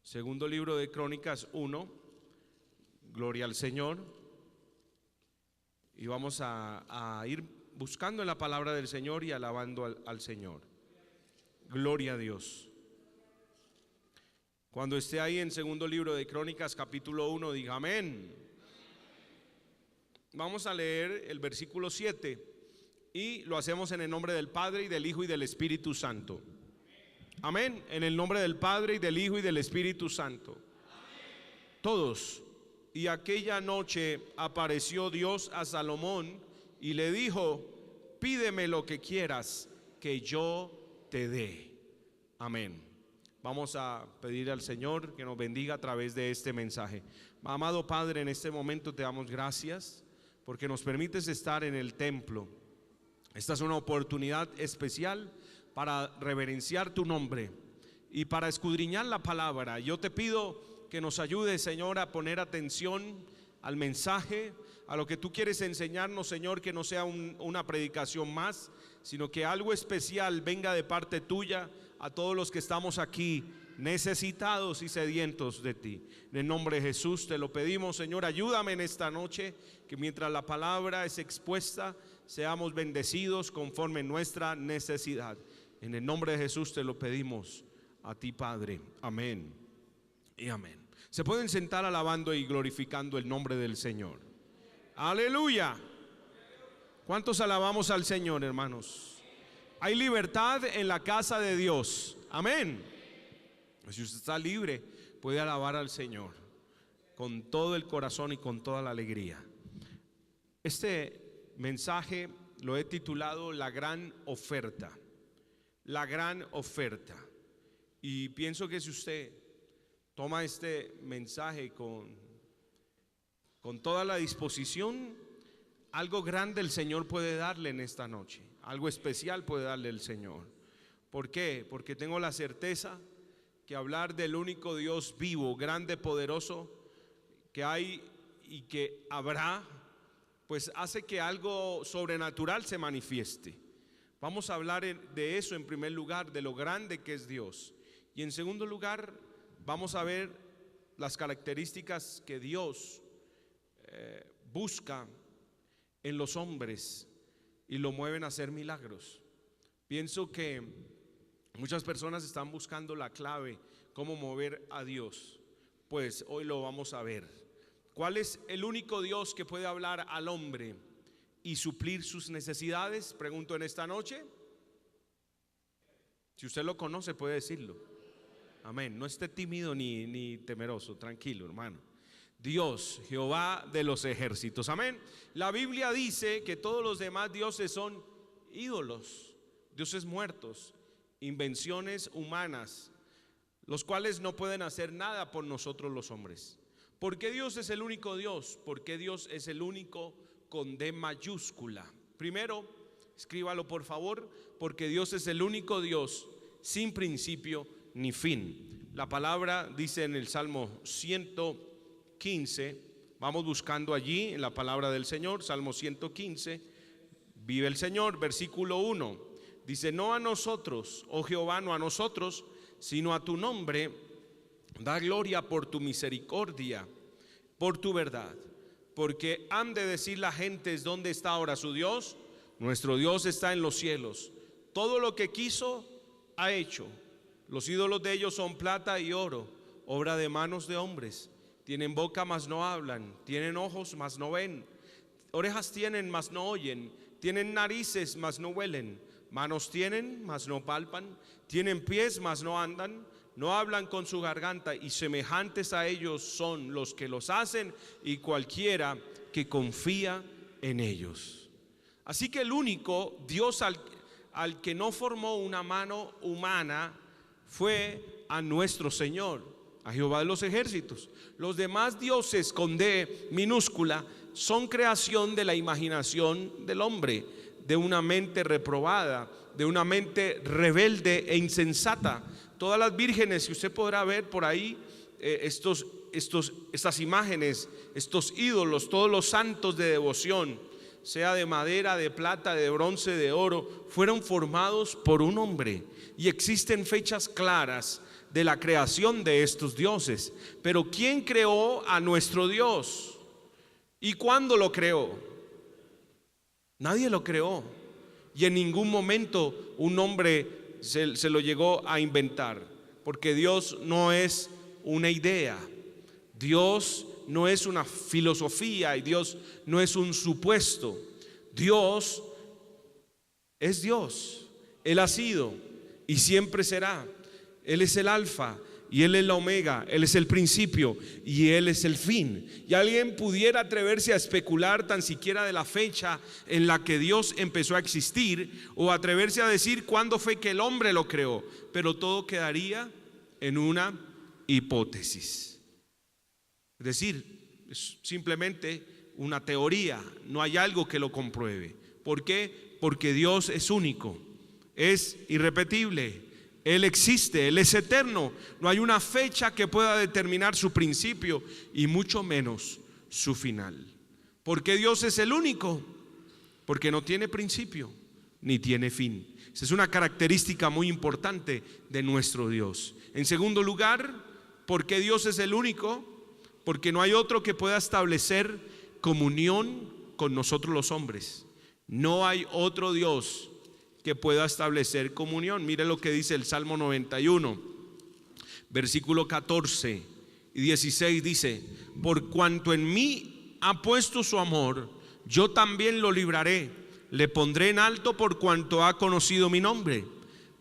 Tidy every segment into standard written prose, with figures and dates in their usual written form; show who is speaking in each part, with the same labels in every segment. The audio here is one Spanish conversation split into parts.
Speaker 1: Segundo libro de Crónicas 1, gloria al Señor. Y vamos a ir buscando en la palabra del Señor y alabando al Señor. Gloria a Dios. Cuando esté ahí en segundo libro de Crónicas capítulo 1, diga amén. Vamos a leer el versículo 7 y lo hacemos en el nombre del Padre y del Hijo y del Espíritu Santo. Amén. En el nombre del Padre y del Hijo y del Espíritu Santo. Todos. Y aquella noche apareció Dios a Salomón y le dijo: pídeme lo que quieras que yo te dé. Amén. Vamos a pedir al Señor que nos bendiga a través de este mensaje. Amado Padre, en este momento te damos gracias porque nos permites estar en el templo. Esta es una oportunidad especial para reverenciar tu nombre y para escudriñar la palabra. Yo te pido que nos ayude, Señor, a poner atención al mensaje, a lo que tú quieres enseñarnos, Señor, que no sea una predicación más, sino que algo especial venga de parte tuya a todos los que estamos aquí necesitados y sedientos de ti. En el nombre de Jesús te lo pedimos, Señor. Ayúdame en esta noche, que mientras la palabra es expuesta, seamos bendecidos conforme a nuestra necesidad. En el nombre de Jesús te lo pedimos a ti, Padre. Amén y amén. Se pueden sentar alabando y glorificando el nombre del Señor. Aleluya. ¿Cuántos alabamos al Señor, hermanos? Hay libertad en la casa de Dios. Amén. Si usted está libre, puede alabar al Señor con todo el corazón y con toda la alegría. Este mensaje lo he titulado La Gran Oferta. La gran oferta. Y pienso que si usted toma este mensaje con toda la disposición, algo grande el Señor puede darle en esta noche. Algo especial puede darle el Señor. ¿Por qué? Porque tengo la certeza que hablar del único Dios vivo, grande, poderoso que hay y que habrá, pues hace que algo sobrenatural se manifieste. Vamos a hablar de eso en primer lugar, de lo grande que es Dios. Y en segundo lugar, vamos a ver las características que Dios busca en los hombres y lo mueven a hacer milagros. Pienso que muchas personas están buscando la clave, cómo mover a Dios. Pues hoy lo vamos a ver. ¿Cuál es el único Dios que puede hablar al hombre y suplir sus necesidades? Pregunto en esta noche. Si usted lo conoce, puede decirlo. Amén. No esté tímido ni temeroso. Tranquilo, hermano. Dios, Jehová de los ejércitos. Amén. La Biblia dice que todos los demás dioses son ídolos, dioses muertos, invenciones humanas, los cuales no pueden hacer nada por nosotros los hombres. ¿Por qué Dios es el único Dios? Porque Dios es el único con D mayúscula. Primero, escríbalo por favor, porque Dios es el único Dios sin principio ni fin. La palabra dice en el Salmo 115, vamos buscando allí en la palabra del Señor, Salmo 115, vive el Señor, versículo 1, dice: no a nosotros, oh Jehová, no a nosotros, sino a tu nombre, da gloria por tu misericordia, por tu verdad. Porque han de decir las gentes: ¿dónde está ahora su Dios? Nuestro Dios está en los cielos. Todo lo que quiso ha hecho. Los ídolos de ellos son plata y oro, obra de manos de hombres. Tienen boca, mas no hablan. Tienen ojos, mas no ven. Orejas tienen, mas no oyen. Tienen narices, mas no huelen. Manos tienen, mas no palpan. Tienen pies, mas no andan. No hablan con su garganta, y semejantes a ellos son los que los hacen y cualquiera que confía en ellos. Así que el único Dios al que no formó una mano humana fue a nuestro Señor, a Jehová de los ejércitos. Los demás dioses con D minúscula son creación de la imaginación del hombre, de una mente reprobada, de una mente rebelde e insensata. Todas las vírgenes que usted podrá ver por ahí, estas imágenes, estos ídolos, todos los santos de devoción, sea de madera, de plata, de bronce, de oro, fueron formados por un hombre. Y existen fechas claras de la creación de estos dioses. Pero ¿quién creó a nuestro Dios? ¿Y cuándo lo creó? Nadie lo creó. Y en ningún momento un hombre se lo llegó a inventar. Porque Dios no es una idea. Dios no es una filosofía y Dios no es un supuesto. Dios es Dios. Él ha sido y siempre será. Él es el alfa y Él es la omega. Él es el principio y Él es el fin. Y alguien pudiera atreverse a especular tan siquiera de la fecha en la que Dios empezó a existir, o atreverse a decir cuándo fue que el hombre lo creó, pero todo quedaría en una hipótesis. Es decir, es simplemente una teoría, no hay algo que lo compruebe. ¿Por qué? Porque Dios es único, es irrepetible, Él existe, Él es eterno. No hay una fecha que pueda determinar su principio y mucho menos su final. ¿Por qué Dios es el único? Porque no tiene principio ni tiene fin. Esa es una característica muy importante de nuestro Dios. En segundo lugar, ¿por qué Dios es el único? Porque no hay otro que pueda establecer comunión con nosotros los hombres. No hay otro Dios que pueda establecer comunión. Mire lo que dice el Salmo 91, versículo 14 y 16, dice: por cuanto en mí ha puesto su amor, yo también lo libraré, le pondré en alto por cuanto ha conocido mi nombre.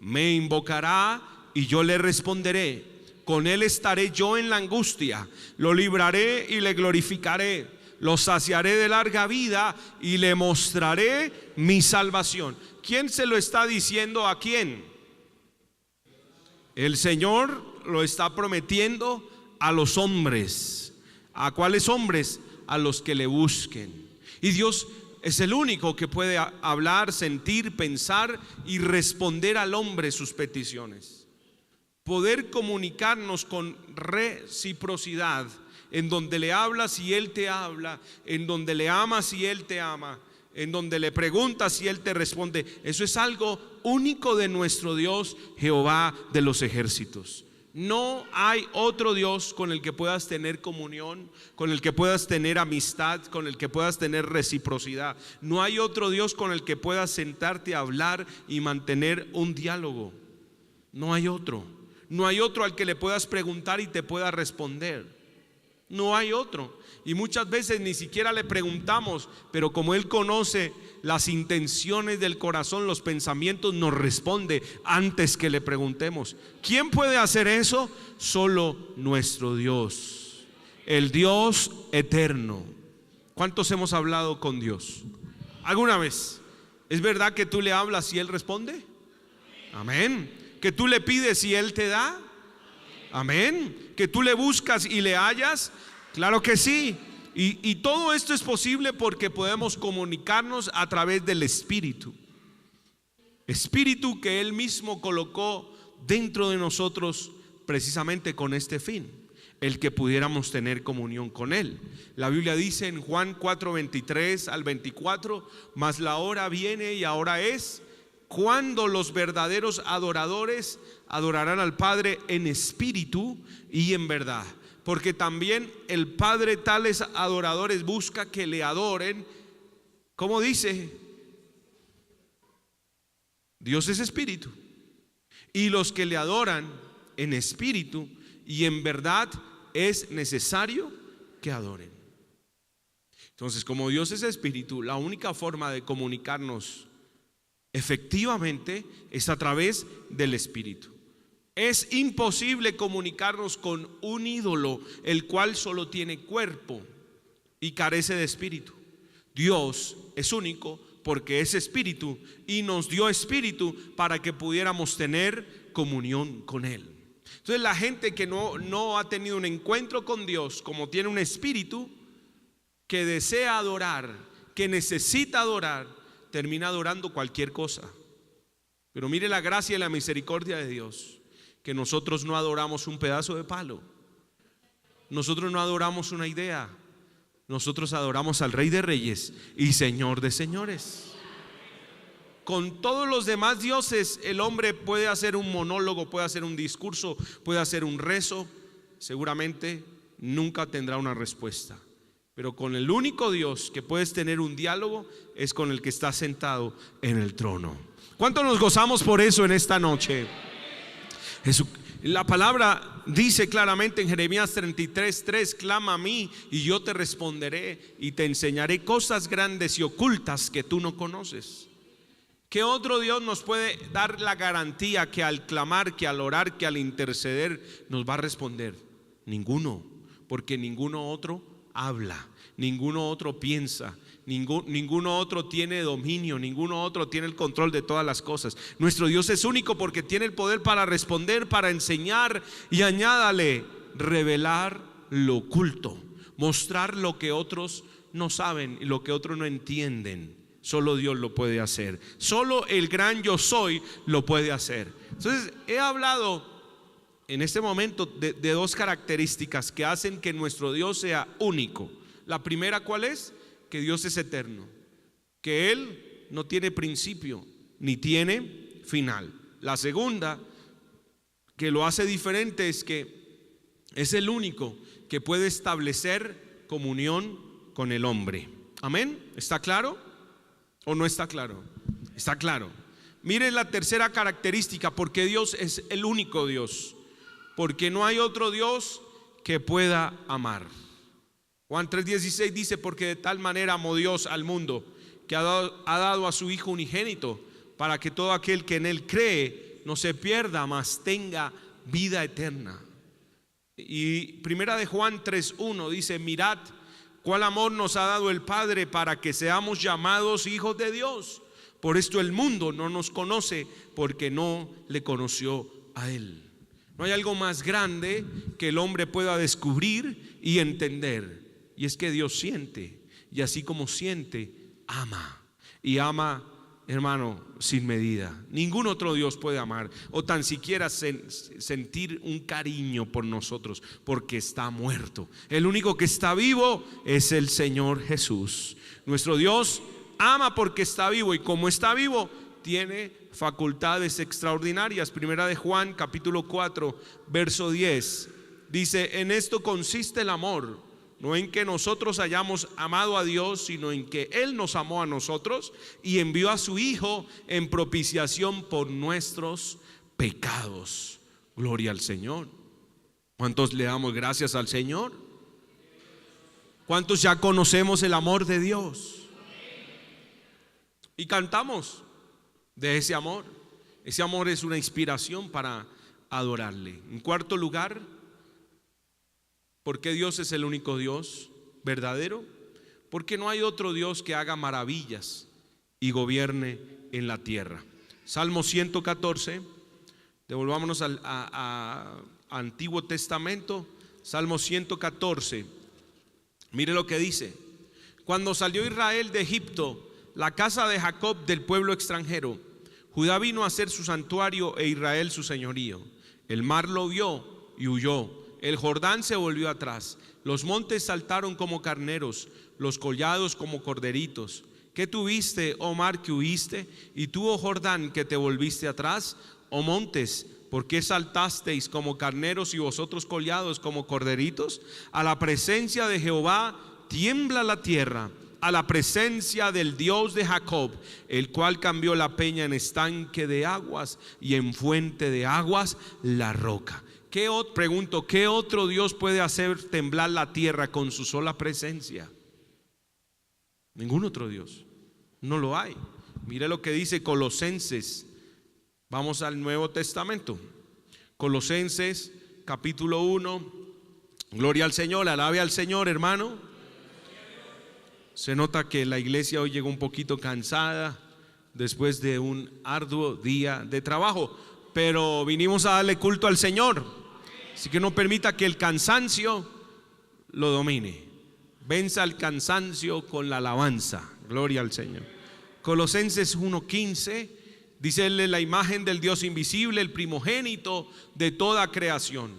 Speaker 1: Me invocará y yo le responderé. Con él estaré yo en la angustia, lo libraré y le glorificaré, lo saciaré de larga vida y le mostraré mi salvación. ¿Quién se lo está diciendo a quién? El Señor lo está prometiendo a los hombres. ¿A cuáles hombres? A los que le busquen. Y Dios es el único que puede hablar, sentir, pensar y responder al hombre sus peticiones. Poder comunicarnos con reciprocidad, en donde le hablas y Él te habla, en donde le amas y Él te ama, en donde le preguntas y Él te responde. Eso es algo único de nuestro Dios, Jehová de los ejércitos. No hay otro Dios con el que puedas tener comunión, con el que puedas tener amistad, con el que puedas tener reciprocidad. No hay otro Dios con el que puedas sentarte a hablar y mantener un diálogo. No hay otro. No hay otro al que le puedas preguntar y te pueda responder. No hay otro. Y muchas veces ni siquiera le preguntamos, pero como Él conoce las intenciones del corazón, los pensamientos, nos responde antes que le preguntemos. ¿Quién puede hacer eso? Solo nuestro Dios, el Dios eterno. ¿Cuántos hemos hablado con Dios alguna vez? ¿Es verdad que tú le hablas y Él responde? Amén. ¿Que tú le pides y Él te da? Amén. ¿Que tú le buscas y le hallas? Claro que sí. Y todo esto es posible porque podemos comunicarnos a través del Espíritu. Espíritu que Él mismo colocó dentro de nosotros precisamente con este fin, el que pudiéramos tener comunión con Él. La Biblia dice en Juan 4:23 al 24: mas la hora viene y ahora es, cuando los verdaderos adoradores adorarán al Padre en espíritu y en verdad. Porque también el Padre tales adoradores busca que le adoren. ¿Cómo dice? Dios es espíritu, y los que le adoran en espíritu y en verdad es necesario que adoren. Entonces, como Dios es espíritu, la única forma de comunicarnos efectivamente es a través del Espíritu. Es imposible comunicarnos con un ídolo, el cual solo tiene cuerpo y carece de espíritu. Dios es único porque es espíritu y nos dio espíritu para que pudiéramos tener comunión con Él. Entonces la gente que no ha tenido un encuentro con Dios, como tiene un espíritu que desea adorar, que necesita adorar, termina adorando cualquier cosa. Pero mire la gracia y la misericordia de Dios, que nosotros no adoramos un pedazo de palo, nosotros no adoramos una idea, nosotros adoramos al Rey de Reyes y Señor de Señores. con todos los demás dioses el hombre puede hacer un monólogo, puede hacer un discurso, puede hacer un rezo, seguramente nunca tendrá una respuesta. Pero con el único Dios que puedes tener un diálogo es con el que está sentado en el trono. ¿Cuánto nos gozamos por eso en esta noche? La palabra dice claramente en Jeremías 33:3: clama a mí y yo te responderé y te enseñaré cosas grandes y ocultas que tú no conoces. ¿Qué otro Dios nos puede dar la garantía que al clamar, que al orar, que al interceder nos va a responder? Ninguno, porque ninguno otro habla, ninguno otro piensa, ninguno otro tiene dominio, ninguno otro tiene el control de todas las cosas. Nuestro Dios es único porque tiene el poder para responder, para enseñar y añádale, revelar lo oculto, mostrar lo que otros no saben y lo que otros no entienden. Solo Dios lo puede hacer, solo el gran yo soy lo puede hacer. Entonces he hablado en este momento de dos características que hacen que nuestro Dios sea único. La primera, ¿cuál es? Que Dios es eterno, que Él no tiene principio ni tiene final. La segunda, que lo hace diferente, es que es el único que puede establecer comunión con el hombre. Amén. ¿Está claro o no está claro? Está claro. Miren la tercera característica: porque Dios es el único Dios, porque no hay otro Dios que pueda amar. Juan 3:16 dice: porque de tal manera amó Dios al mundo, que ha dado a su Hijo unigénito, para que todo aquel que en Él cree no se pierda, mas tenga vida eterna. Y primera de Juan 3:1 dice: mirad cuál amor nos ha dado el Padre para que seamos llamados hijos de Dios. Por esto el mundo no nos conoce, porque no le conoció a Él. No hay algo más grande que el hombre pueda descubrir y entender, y es que Dios siente, y así como siente, ama. Y ama, hermano, sin medida. Ningún otro Dios puede amar o tan siquiera sentir un cariño por nosotros, porque está muerto. El único que está vivo es el Señor Jesús. Nuestro Dios ama porque está vivo, y como está vivo tiene facultades extraordinarias. Primera de Juan capítulo 4 verso 10 dice: en esto consiste el amor, no en que nosotros hayamos amado a Dios, sino en que Él nos amó a nosotros y envió a su Hijo en propiciación por nuestros pecados. Gloria al Señor. ¿Cuántos le damos gracias al Señor? ¿Cuántos ya conocemos el amor de Dios? Y cantamos de ese amor. Ese amor es una inspiración para adorarle. En cuarto lugar, ¿por qué Dios es el único Dios verdadero? Porque no hay otro Dios que haga maravillas y gobierne en la tierra. Salmo 114, devolvámonos al Antiguo Testamento. Salmo 114, mire lo que dice: cuando salió Israel de Egipto, la casa de Jacob del pueblo extranjero, Judá vino a ser su santuario e Israel su señorío. El mar lo vio y huyó, el Jordán se volvió atrás, los montes saltaron como carneros, los collados como corderitos. ¿Qué tuviste, oh mar, que huiste? Y tú, oh Jordán, que te volviste atrás. Oh montes, ¿por qué saltasteis como carneros y vosotros collados como corderitos? A la presencia de Jehová tiembla la tierra, a la presencia del Dios de Jacob, el cual cambió la peña en estanque de aguas y en fuente de aguas la roca. Pregunto, ¿qué otro Dios puede hacer temblar la tierra con su sola presencia? Ningún otro Dios, no lo hay. Mire lo que dice Colosenses. Vamos al Nuevo Testamento. Colosenses capítulo 1. Gloria al Señor, alabe al Señor, hermano. Se nota que la iglesia hoy llegó un poquito cansada después de un arduo día de trabajo, pero vinimos a darle culto al Señor. Así que no permita que el cansancio lo domine. Venza el cansancio con la alabanza. Gloria al Señor. Colosenses 1:15 dice: Él es la imagen del Dios invisible, el primogénito de toda creación.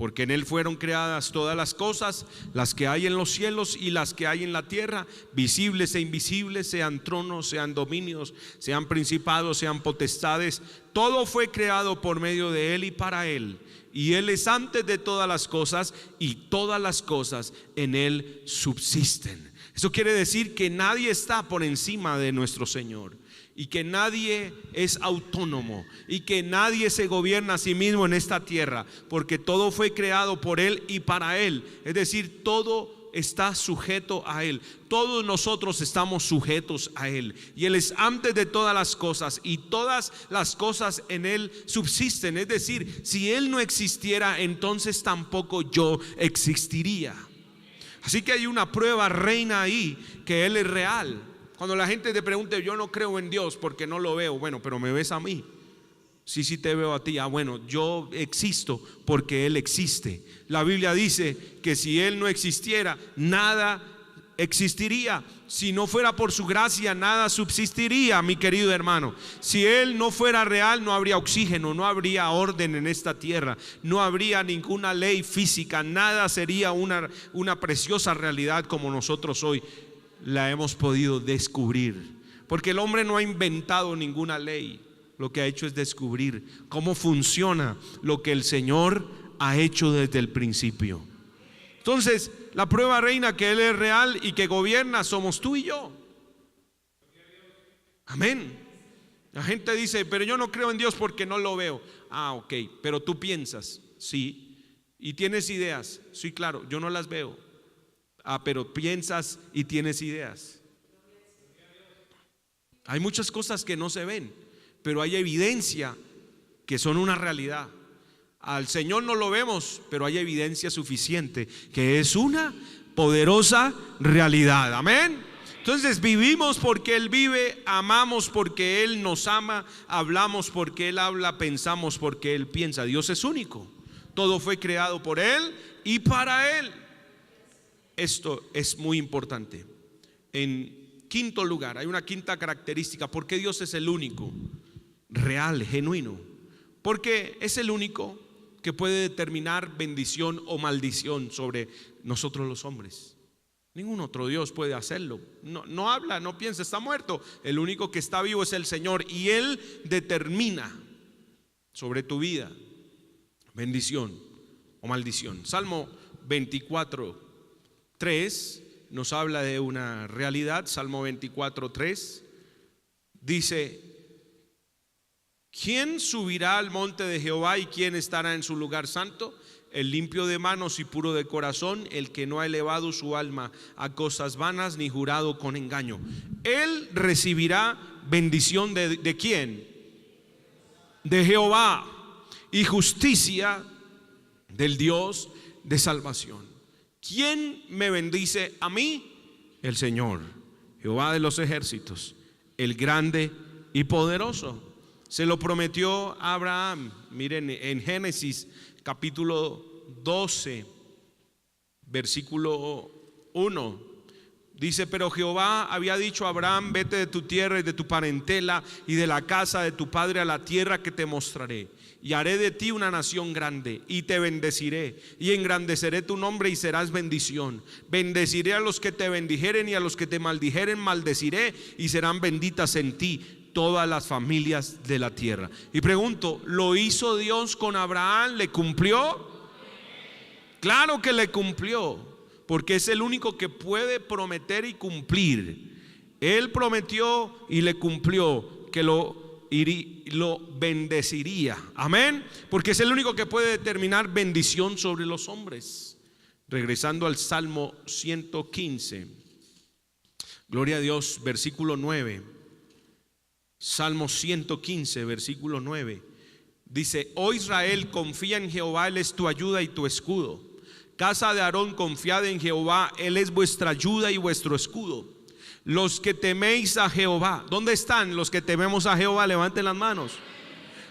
Speaker 1: porque en Él fueron creadas todas las cosas, las que hay en los cielos y las que hay en la tierra, visibles e invisibles, sean tronos, sean dominios, sean principados, sean potestades. Todo fue creado por medio de Él y para Él. Y Él es antes de todas las cosas, y todas las cosas en Él subsisten. Eso quiere decir que nadie está por encima de nuestro Señor, y que nadie es autónomo, y que nadie se gobierna a sí mismo en esta tierra, porque todo fue creado por Él y para Él. Es decir, todo está sujeto a Él. Todos nosotros estamos sujetos a Él, y Él es antes de todas las cosas, y todas las cosas en Él subsisten. Es decir, si Él no existiera, entonces tampoco yo existiría. Así que hay una prueba reina ahí, que Él es real. Cuando la gente te pregunte, yo no creo en Dios porque no lo veo. Bueno, pero me ves a mí. Sí te veo a ti. Bueno, yo existo porque Él existe. La Biblia dice que si Él no existiera, nada existiría. Si no fuera por su gracia, nada subsistiría, mi querido hermano. Si Él no fuera real, no habría oxígeno, no habría orden en esta tierra, no habría ninguna ley física, nada sería una preciosa realidad como nosotros hoy la hemos podido descubrir. Porque el hombre no ha inventado ninguna ley, lo que ha hecho es descubrir cómo funciona lo que el Señor ha hecho desde el principio. Entonces, la prueba reina que Él es real y que gobierna somos tú y yo. Amén. La gente dice, pero yo no creo en Dios porque no lo veo. Ok, pero tú piensas, sí. Y tienes ideas, sí, claro, yo no las veo. Pero piensas y tienes ideas. Hay muchas cosas que no se ven, pero hay evidencia que son una realidad. Al Señor no lo vemos, pero hay evidencia suficiente que es una poderosa realidad. Amén. Entonces vivimos porque Él vive, amamos porque Él nos ama, hablamos porque Él habla, pensamos porque Él piensa. Dios es único. Todo fue creado por Él y para Él. Esto es muy importante. En quinto lugar, hay una quinta característica. ¿Por qué Dios es el único, real, genuino? Porque es el único que puede determinar bendición o maldición sobre nosotros los hombres. Ningún otro Dios puede hacerlo. No habla, no piensa, está muerto. El único que está vivo es el Señor, y Él determina sobre tu vida bendición o maldición. Salmo 24:3 nos habla de una realidad. Salmo 24:3 dice: ¿quién subirá al monte de Jehová y quién estará en su lugar santo? El limpio de manos y puro de corazón, el que no ha elevado su alma a cosas vanas ni jurado con engaño. Él recibirá bendición ¿de quién? De Jehová, y justicia del Dios de salvación. ¿Quién me bendice a mí? El Señor, Jehová de los ejércitos, el grande y poderoso. Se lo prometió a Abraham. Miren, en Génesis capítulo 12 versículo 1 dice: pero Jehová había dicho a Abraham: vete de tu tierra y de tu parentela y de la casa de tu padre a la tierra que te mostraré, y haré de ti una nación grande, y te bendeciré, y engrandeceré tu nombre, y serás bendición. Bendeciré a los que te bendijeren, y a los que te maldijeren maldeciré, y serán benditas en ti todas las familias de la tierra. Y pregunto, ¿lo hizo Dios con Abraham? ¿Le cumplió? Claro que le cumplió, porque es el único que puede prometer y cumplir. Él prometió y le cumplió que lo bendeciría. Amén. Porque es el único que puede determinar bendición sobre los hombres. Regresando al Salmo 115, gloria a Dios, versículo 9. Salmo 115, versículo 9 dice: oh Israel, confía en Jehová, Él es tu ayuda y tu escudo. Casa de Aarón, confiad en Jehová, Él es vuestra ayuda y vuestro escudo. Los que teméis a Jehová, ¿dónde están los que tememos a Jehová? Levanten las manos.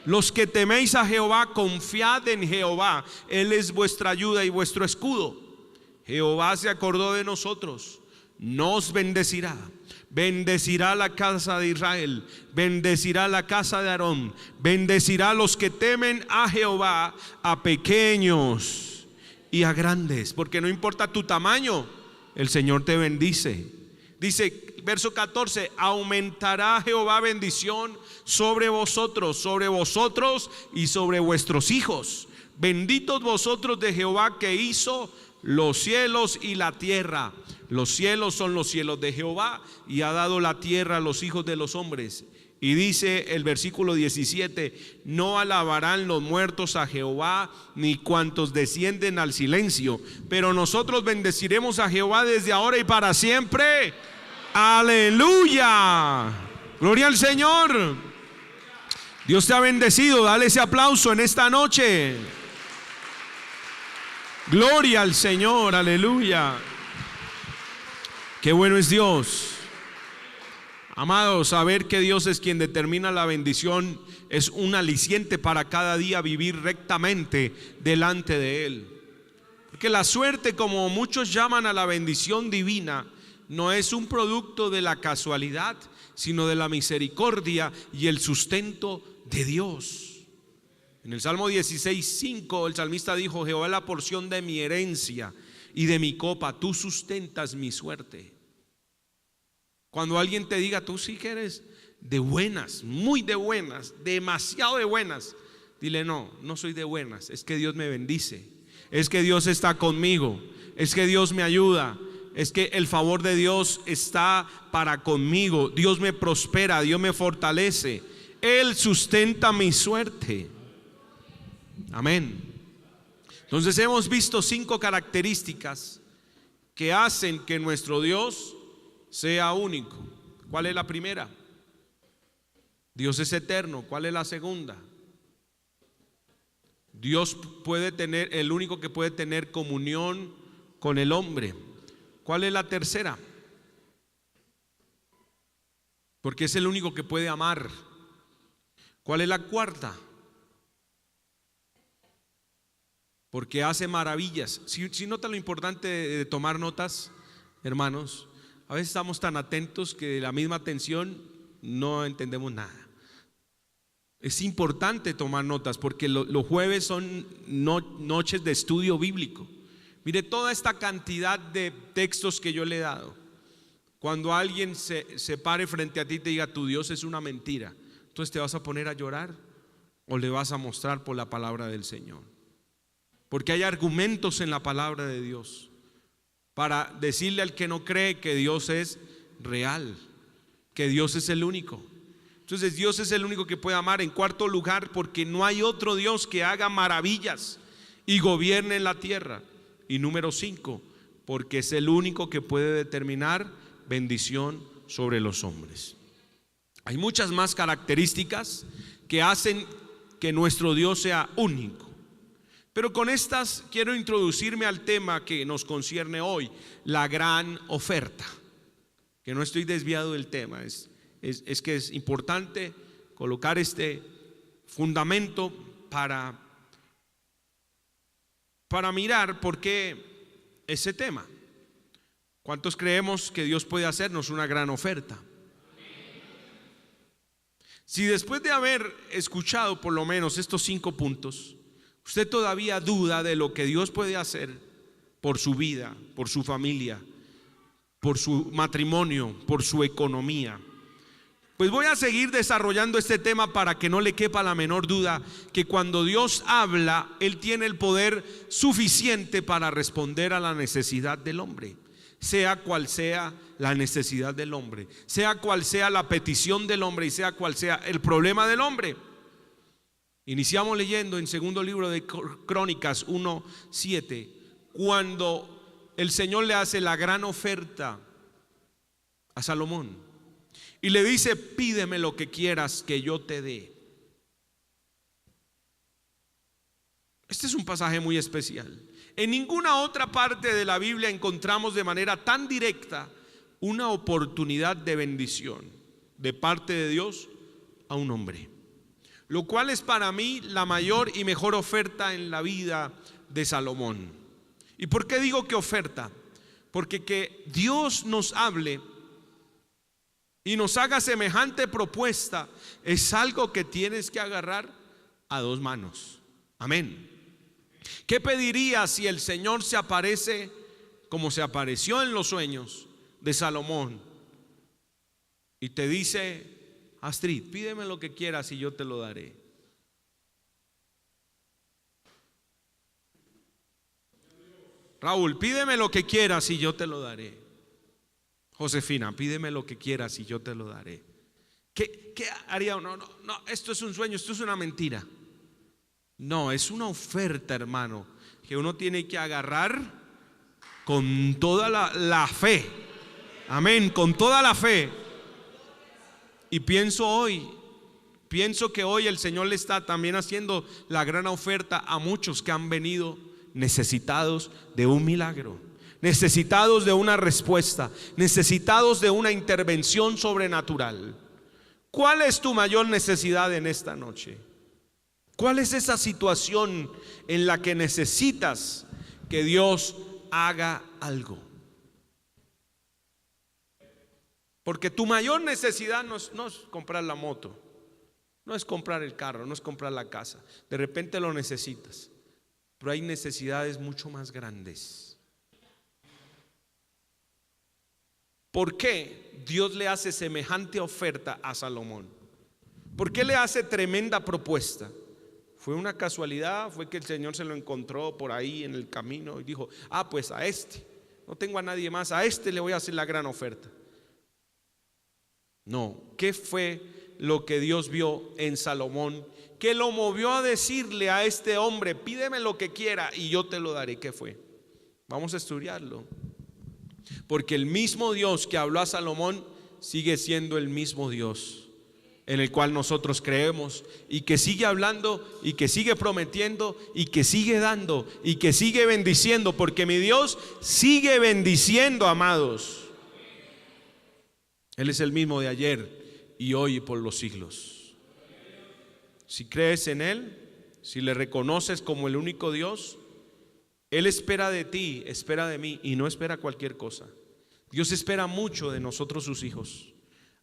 Speaker 1: Los que teméis a Jehová, confiad en Jehová, Él es vuestra ayuda y vuestro escudo. Jehová se acordó de nosotros, nos bendecirá. Bendecirá la casa de Israel, bendecirá la casa de Aarón, bendecirá a los que temen a Jehová, a pequeños y a grandes, porque no importa tu tamaño, el Señor te bendice. Dice, verso 14, aumentará Jehová bendición sobre vosotros y sobre vuestros hijos. Benditos vosotros de Jehová, que hizo los cielos y la tierra. Los cielos son los cielos de Jehová, y ha dado la tierra a los hijos de los hombres. Y dice el versículo 17, no alabarán los muertos a Jehová, ni cuantos descienden al silencio, pero nosotros bendeciremos a Jehová desde ahora y para siempre. Aleluya, gloria al Señor. Dios te ha bendecido, dale ese aplauso en esta noche. Gloria al Señor, aleluya. Qué bueno es Dios. Amados, saber que Dios es quien determina la bendición es un aliciente para cada día vivir rectamente delante de Él. Porque la suerte, como muchos llaman a la bendición divina, no es un producto de la casualidad, sino de la misericordia y el sustento de Dios. En el Salmo 16:5 el salmista dijo: Jehová es la porción de mi herencia y de mi copa, tú sustentas mi suerte. Cuando alguien te diga, tú sí que eres de buenas, muy de buenas, demasiado de buenas, dile: no, no soy de buenas, es que Dios me bendice, es que Dios está conmigo, es que Dios me ayuda, es que el favor de Dios está para conmigo, Dios me prospera, Dios me fortalece, Él sustenta mi suerte. Amén. Entonces hemos visto 5 características que hacen que nuestro Dios sea único. ¿Cuál es la primera? Dios es eterno. ¿Cuál es la segunda? Dios puede tener, el único que puede tener comunión con el hombre. ¿Cuál es la tercera? Porque es el único que puede amar. ¿Cuál es la cuarta? Porque hace maravillas. Si nota lo importante de tomar notas, hermanos, a veces estamos tan atentos que de la misma atención no entendemos nada. Es importante tomar notas porque los jueves son noches de estudio bíblico. Mire toda esta cantidad de textos que yo le he dado. Cuando alguien se pare frente a ti y te diga: tu Dios es una mentira, entonces te vas a poner a llorar o le vas a mostrar por la palabra del Señor. Porque hay argumentos en la palabra de Dios para decirle al que no cree que Dios es real, que Dios es el único. Entonces Dios es el único que puede amar. En cuarto lugar, porque no hay otro Dios que haga maravillas y gobierne en la tierra. Y número 5, porque es el único que puede determinar bendición sobre los hombres. Hay muchas más características que hacen que nuestro Dios sea único. Pero con estas quiero introducirme al tema que nos concierne hoy, la gran oferta. Que no estoy desviado del tema, es que es importante colocar este fundamento para mirar por qué ese tema. ¿Cuántos creemos que Dios puede hacernos una gran oferta? Si después de haber escuchado por lo menos estos 5 puntos, usted todavía duda de lo que Dios puede hacer por su vida, por su familia, por su matrimonio, por su economía, pues voy a seguir desarrollando este tema para que no le quepa la menor duda que cuando Dios habla, Él tiene el poder suficiente para responder a la necesidad del hombre, sea cual sea la necesidad del hombre, sea cual sea la petición del hombre y sea cual sea el problema del hombre. Iniciamos leyendo en segundo libro de Crónicas 1:7, cuando el Señor le hace la gran oferta a Salomón y le dice: pídeme lo que quieras que yo te dé. Este es un pasaje muy especial. En ninguna otra parte de la Biblia encontramos de manera tan directa una oportunidad de bendición de parte de Dios a un hombre, lo cual es para mí la mayor y mejor oferta en la vida de Salomón. ¿Y por qué digo que oferta? Porque que Dios nos hable y nos haga semejante propuesta es algo que tienes que agarrar a 2 manos. Amén. ¿Qué pedirías si el Señor se aparece como se apareció en los sueños de Salomón y te dice: Astrid, pídeme lo que quieras y yo te lo daré? Raúl, pídeme lo que quieras y yo te lo daré. Josefina, pídeme lo que quieras y yo te lo daré. ¿Qué haría uno? No, esto es un sueño, esto es una mentira. No, es una oferta, hermano, que uno tiene que agarrar con toda la fe. Amén, con toda la fe. Y pienso que hoy el Señor le está también haciendo la gran oferta a muchos que han venido necesitados de un milagro, necesitados de una respuesta, necesitados de una intervención sobrenatural. ¿Cuál es tu mayor necesidad en esta noche? ¿Cuál es esa situación en la que necesitas que Dios haga algo? Porque tu mayor necesidad no es comprar la moto, no es comprar el carro, no es comprar la casa. De repente lo necesitas, pero hay necesidades mucho más grandes. ¿Por qué Dios le hace semejante oferta a Salomón? ¿Por qué le hace tremenda propuesta? ¿Fue una casualidad? ¿Fue que el Señor se lo encontró por ahí en el camino y dijo: pues a este, no tengo a nadie más, a este le voy a hacer la gran oferta? No, ¿qué fue lo que Dios vio en Salomón que lo movió a decirle a este hombre: pídeme lo que quiera y yo te lo daré? ¿Qué fue? Vamos a estudiarlo. Porque el mismo Dios que habló a Salomón sigue siendo el mismo Dios en el cual nosotros creemos, y que sigue hablando, y que sigue prometiendo, y que sigue dando, y que sigue bendiciendo, porque mi Dios sigue bendiciendo, amados. Él es el mismo de ayer y hoy y por los siglos. Si crees en Él, si le reconoces como el único Dios, Él espera de ti, espera de mí, y no espera cualquier cosa. Dios espera mucho de nosotros, sus hijos.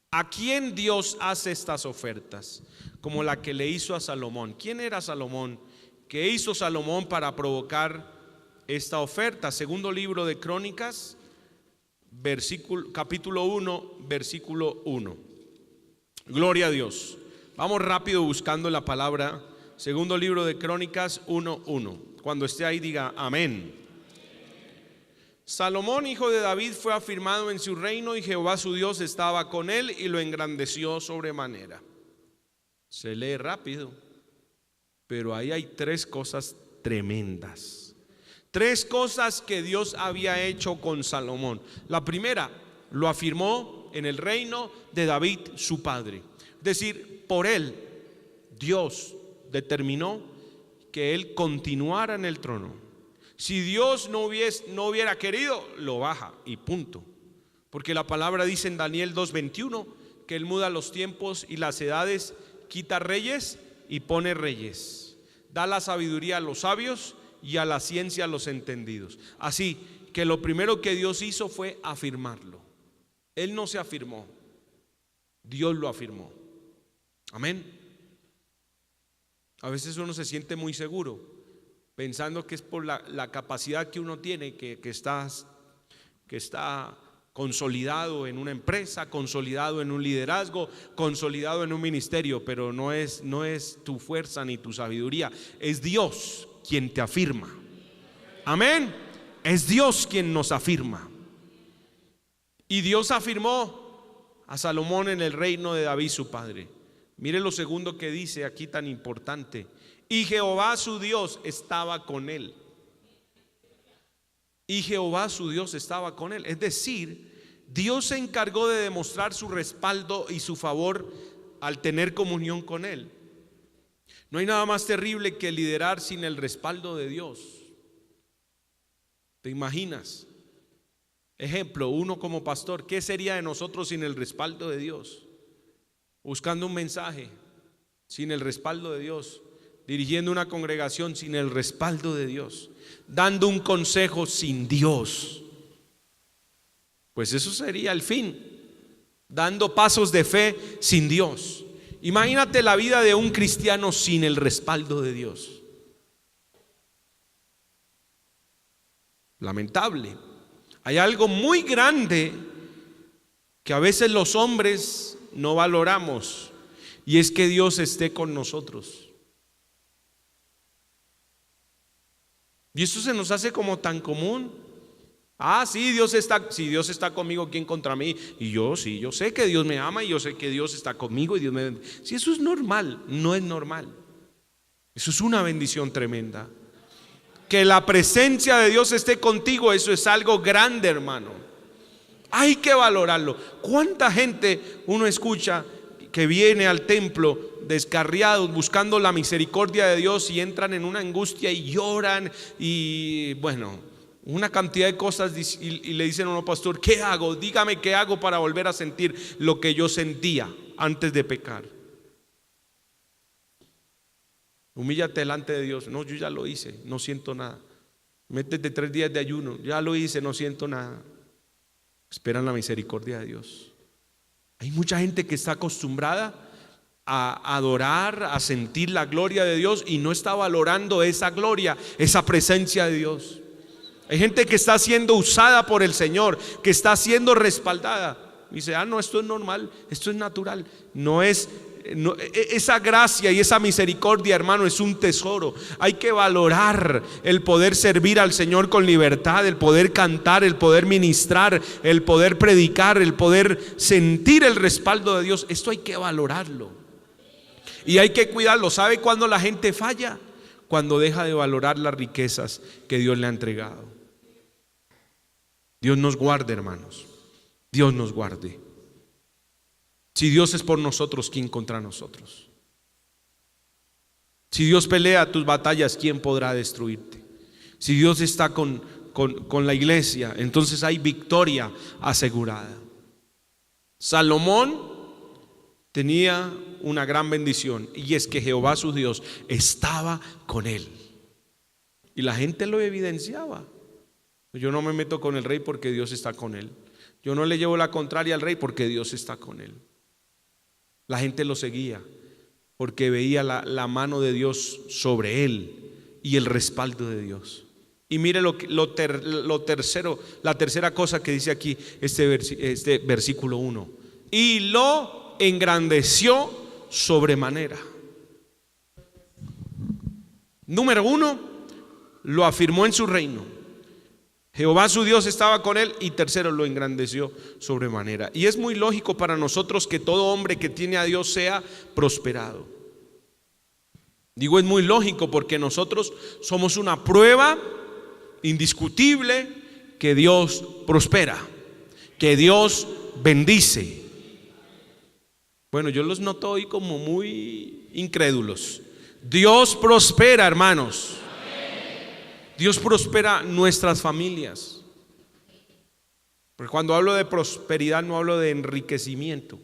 Speaker 1: ¿A quién Dios hace estas ofertas? Como la que le hizo a Salomón. ¿Quién era Salomón? ¿Qué hizo Salomón para provocar esta oferta? Segundo libro de Crónicas, capítulo 1, versículo 1. Gloria a Dios. Vamos rápido buscando la palabra. Segundo libro de Crónicas 1:1. Cuando esté ahí diga amén. Salomón, hijo de David, fue afirmado en su reino, y Jehová su Dios estaba con él y lo engrandeció sobremanera. Se lee rápido, pero ahí hay tres cosas tremendas. Tres cosas que Dios había hecho con Salomón. La primera, lo afirmó en el reino de David, su padre. Es decir, por él, Dios determinó que él continuara en el trono. Si Dios no hubiera querido, lo baja y punto. Porque la palabra dice en Daniel 2:21 que Él muda los tiempos y las edades, quita reyes y pone reyes, da la sabiduría a los sabios y a la ciencia a los entendidos. Así que lo primero que Dios hizo fue afirmarlo. Él no se afirmó, Dios lo afirmó. Amén. A veces uno se siente muy seguro, pensando que es por la capacidad que uno tiene, que está consolidado en una empresa, consolidado en un liderazgo, consolidado en un ministerio. Pero no es tu fuerza ni tu sabiduría, es Dios quien te afirma. Amén. Es Dios quien nos afirma. Y Dios afirmó a Salomón en el reino de David, su padre. Mire lo segundo que dice aquí, tan importante: y Jehová su Dios estaba con él. Y Jehová su Dios estaba con él. Es decir, Dios se encargó de demostrar su respaldo y su favor al tener comunión con él. No hay nada más terrible que liderar sin el respaldo de Dios. ¿Te imaginas? Ejemplo, uno como pastor, ¿qué sería de nosotros sin el respaldo de Dios? Buscando un mensaje sin el respaldo de Dios, dirigiendo una congregación sin el respaldo de Dios, dando un consejo sin Dios. Pues eso sería el fin, dando pasos de fe sin Dios. Imagínate la vida de un cristiano sin el respaldo de Dios. Lamentable. Hay algo muy grande que a veces los hombres no valoramos, y es que Dios esté con nosotros. Y eso se nos hace como tan común. Sí, Dios está, si Dios está conmigo, ¿quién contra mí? Y yo sé que Dios me ama y yo sé que Dios está conmigo y Dios me... Si eso es normal, no es normal. Eso es una bendición tremenda. Que la presencia de Dios esté contigo, eso es algo grande, hermano. Hay que valorarlo. ¿Cuánta gente uno escucha que viene al templo descarriados buscando la misericordia de Dios y entran en una angustia y lloran y bueno, una cantidad de cosas, y le dicen a uno, pastor, ¿qué hago? Dígame qué hago para volver a sentir lo que yo sentía antes de pecar. Humíllate delante de Dios. No, yo ya lo hice, no siento nada. Métete 3 días de ayuno. Ya lo hice, no siento nada. Esperan la misericordia de Dios. Hay mucha gente que está acostumbrada a adorar, a sentir la gloria de Dios y no está valorando esa gloria, esa presencia de Dios. Hay gente que está siendo usada por el Señor, que está siendo respaldada. Dice, no, esto es normal, esto es natural. Esa gracia y esa misericordia, hermano, es un tesoro. Hay que valorar el poder servir al Señor con libertad, el poder cantar, el poder ministrar, el poder predicar, el poder sentir el respaldo de Dios. Esto hay que valorarlo y hay que cuidarlo. ¿Sabe cuándo la gente falla? Cuando deja de valorar las riquezas que Dios le ha entregado. Dios nos guarde, hermanos. Dios nos guarde. Si Dios es por nosotros, ¿quién contra nosotros? Si Dios pelea tus batallas, ¿quién podrá destruirte? Si Dios está con la iglesia, entonces hay victoria asegurada. Salomón tenía una gran bendición, y es que Jehová su Dios estaba con él. Y la gente lo evidenciaba. Yo no me meto con el rey porque Dios está con él. Yo no le llevo la contraria al rey porque Dios está con él. La gente lo seguía porque veía la mano de Dios sobre él y el respaldo de Dios. Y mire la tercera cosa que dice aquí este versículo 1. Y lo engrandeció sobremanera. Número 1, lo afirmó en su reino. Jehová su Dios estaba con él. Y tercero, lo engrandeció sobremanera. Y es muy lógico para nosotros que todo hombre que tiene a Dios sea prosperado. Digo, es muy lógico porque nosotros somos una prueba indiscutible que Dios prospera, que Dios bendice. Bueno, yo los noto hoy como muy incrédulos. Dios prospera, hermanos. Dios prospera nuestras familias. Porque cuando hablo de prosperidad no hablo de enriquecimiento,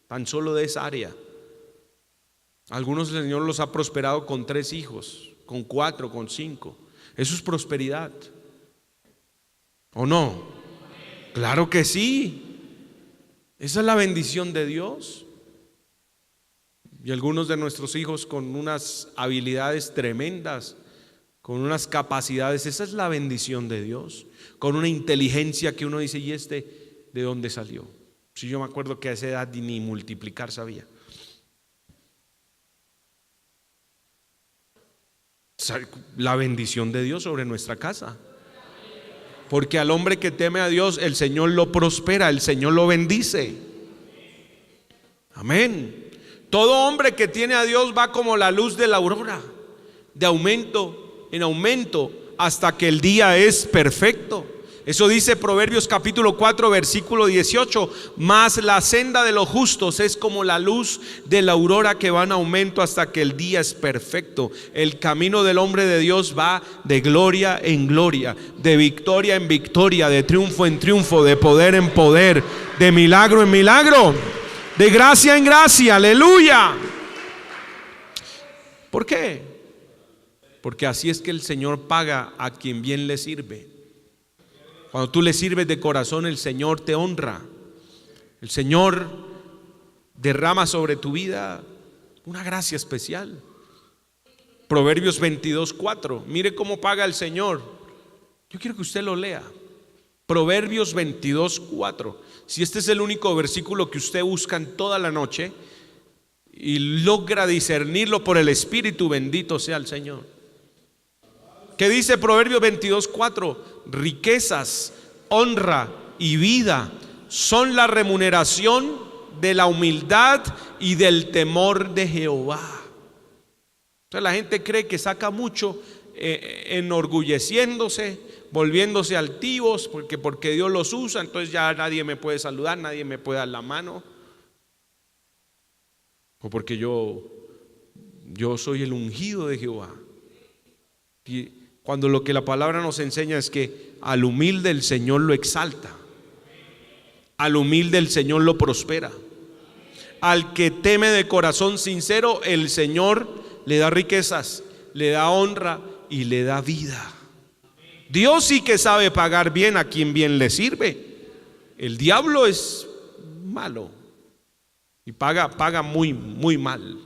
Speaker 1: tan solo de esa área. Algunos el Señor los ha prosperado con 3 hijos, con 4, con 5. Eso es prosperidad, ¿o no? Claro que sí. Esa es la bendición de Dios. Y algunos de nuestros hijos con unas habilidades tremendas, con unas capacidades, esa es la bendición de Dios, con una inteligencia que uno dice, ¿y de dónde salió? Si yo me acuerdo que a esa edad ni multiplicar sabía. La bendición de Dios sobre nuestra casa. Porque al hombre que teme a Dios, el Señor lo prospera, el Señor lo bendice. Amén. Todo hombre que tiene a Dios va como la luz de la aurora, de aumento en aumento hasta que el día es perfecto. Eso dice Proverbios capítulo 4 versículo 18. Mas la senda de los justos es como la luz de la aurora que va en aumento hasta que el día es perfecto. El camino del hombre de Dios va de gloria en gloria, de victoria en victoria, de triunfo en triunfo, de poder en poder, de milagro en milagro, de gracia en gracia. Aleluya. ¿Por qué? Porque así es que el Señor paga a quien bien le sirve. Cuando tú le sirves de corazón, el Señor te honra. El Señor derrama sobre tu vida una gracia especial. Proverbios 22:4. Mire cómo paga el Señor. Yo quiero que usted lo lea. Proverbios 22:4. Si este es el único versículo que usted busca en toda la noche y logra discernirlo por el Espíritu, bendito sea el Señor. ¿Qué dice Proverbios 22:4? Riquezas, honra y vida son la remuneración de la humildad y del temor de Jehová. Entonces la gente cree que saca mucho enorgulleciéndose, volviéndose altivos, porque Dios los usa, entonces ya nadie me puede saludar, nadie me puede dar la mano, o porque yo soy el ungido de Jehová. Y cuando lo que la palabra nos enseña es que al humilde el Señor lo exalta, al humilde el Señor lo prospera, al que teme de corazón sincero el Señor le da riquezas, le da honra y le da vida. Dios sí que sabe pagar bien a quien bien le sirve. El diablo es malo y paga muy, muy mal.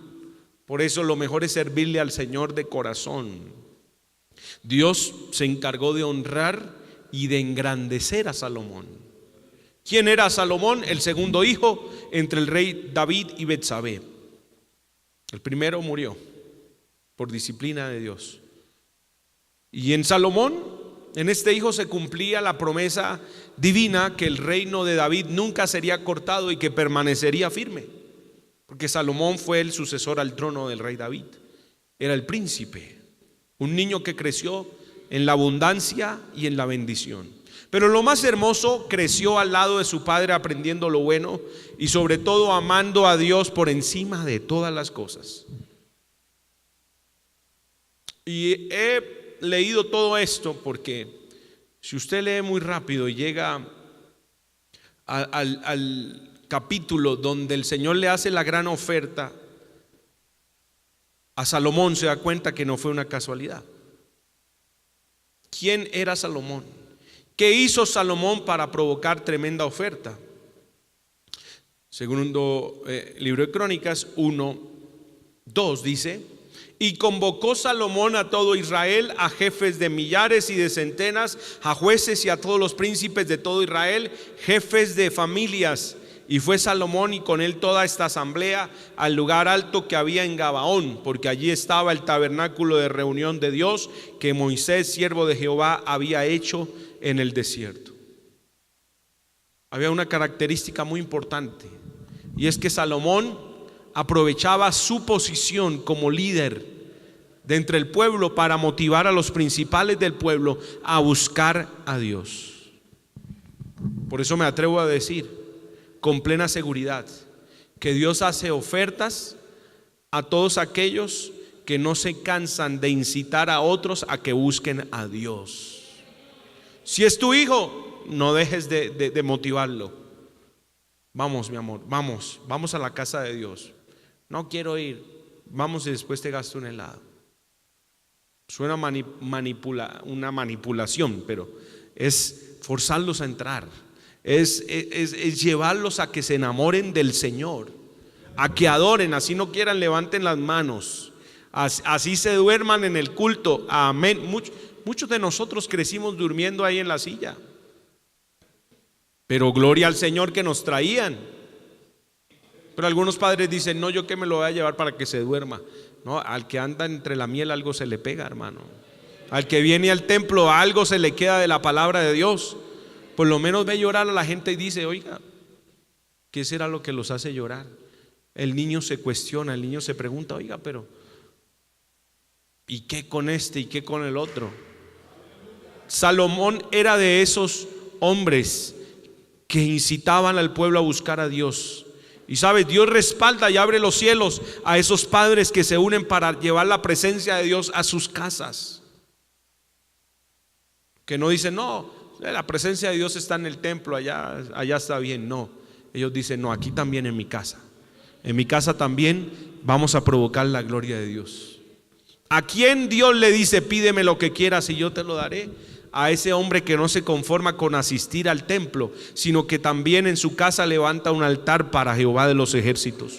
Speaker 1: Por eso lo mejor es servirle al Señor de corazón. Dios se encargó de honrar y de engrandecer a Salomón. ¿Quién era Salomón? El segundo hijo entre el rey David y Betsabé. El primero murió por disciplina de Dios. Y en Salomón, en este hijo se cumplía la promesa divina que el reino de David nunca sería cortado y que permanecería firme, porque Salomón fue el sucesor al trono del rey David. Era el príncipe, un niño que creció en la abundancia y en la bendición. Pero lo más hermoso, creció al lado de su padre aprendiendo lo bueno y sobre todo amando a Dios por encima de todas las cosas. Y he leído todo esto porque si usted lee muy rápido y llega al capítulo donde el Señor le hace la gran oferta a Salomón, se da cuenta que no fue una casualidad. ¿Quién era Salomón? ¿Qué hizo Salomón para provocar tremenda oferta? Segundo libro de Crónicas 1:2 dice: y convocó Salomón a todo Israel, a jefes de millares y de centenas, a jueces y a todos los príncipes de todo Israel, jefes de familias. Y fue Salomón y con él toda esta asamblea al lugar alto que había en Gabaón, porque allí estaba el tabernáculo de reunión de Dios que Moisés, siervo de Jehová, había hecho en el desierto. Había una característica muy importante, y es que Salomón aprovechaba su posición como líder de entre el pueblo para motivar a los principales del pueblo a buscar a Dios. Por eso me atrevo a decir con plena seguridad que Dios hace ofertas a todos aquellos que no se cansan de incitar a otros a que busquen a Dios. Si es tu hijo, no dejes de motivarlo. Vamos, mi amor, vamos a la casa de Dios. No quiero ir, vamos y después te gasto un helado. Suena una manipulación, pero es forzarlos a entrar, es llevarlos a que se enamoren del Señor, a que adoren, así no quieran, levanten las manos, así se duerman en el culto. Amén. Muchos de nosotros crecimos durmiendo ahí en la silla, pero gloria al Señor que nos traían. Pero algunos padres dicen: no, yo que me lo voy a llevar para que se duerma. No, al que anda entre la miel algo se le pega, hermano. Al que viene al templo algo se le queda de la palabra de Dios. Por lo menos ve llorar a la gente y dice: oiga, ¿qué será lo que los hace llorar? El niño se cuestiona, el niño se pregunta: oiga, pero ¿y qué con este y qué con el otro? Salomón era de esos hombres que incitaban al pueblo a buscar a Dios. Y sabes, Dios respalda y abre los cielos a esos padres que se unen para llevar la presencia de Dios a sus casas. Que no dicen: no, la presencia de Dios está en el templo, allá está bien. No, ellos dicen: no, aquí también en mi casa. En mi casa también vamos a provocar la gloria de Dios. ¿A quién Dios le dice: pídeme lo que quieras y yo te lo daré? A ese hombre que no se conforma con asistir al templo, sino que también en su casa levanta un altar para Jehová de los ejércitos.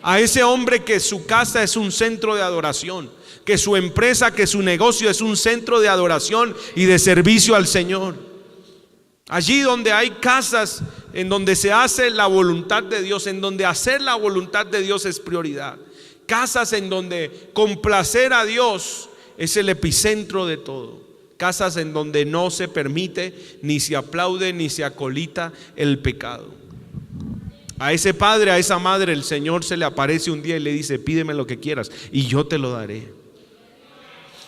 Speaker 1: A ese hombre que su casa es un centro de adoración, que su empresa, que su negocio es un centro de adoración y de servicio al Señor. Allí donde hay casas en donde se hace la voluntad de Dios, en donde hacer la voluntad de Dios es prioridad. Casas en donde complacer a Dios es el epicentro de todo. Casas en donde no se permite, ni se aplaude, ni se acolita el pecado. A ese padre, a esa madre, el Señor se le aparece un día y le dice: pídeme lo que quieras y yo te lo daré.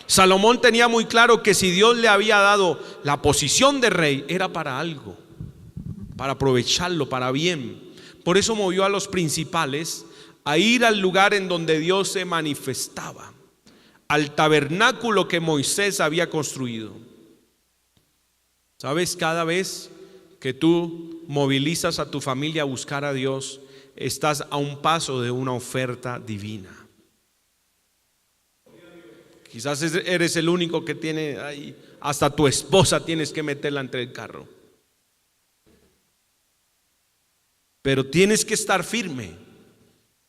Speaker 1: Salomón tenía muy claro que si Dios le había dado la posición de rey, era para algo, para aprovecharlo, para bien. Por eso movió a los principales a ir al lugar en donde Dios se manifestaba, al tabernáculo que Moisés había construido. ¿Sabes? Cada vez que tú movilizas a tu familia a buscar a Dios, estás a un paso de una oferta divina. Quizás eres el único que tiene ahí, hasta tu esposa tienes que meterla entre el carro. Pero tienes que estar firme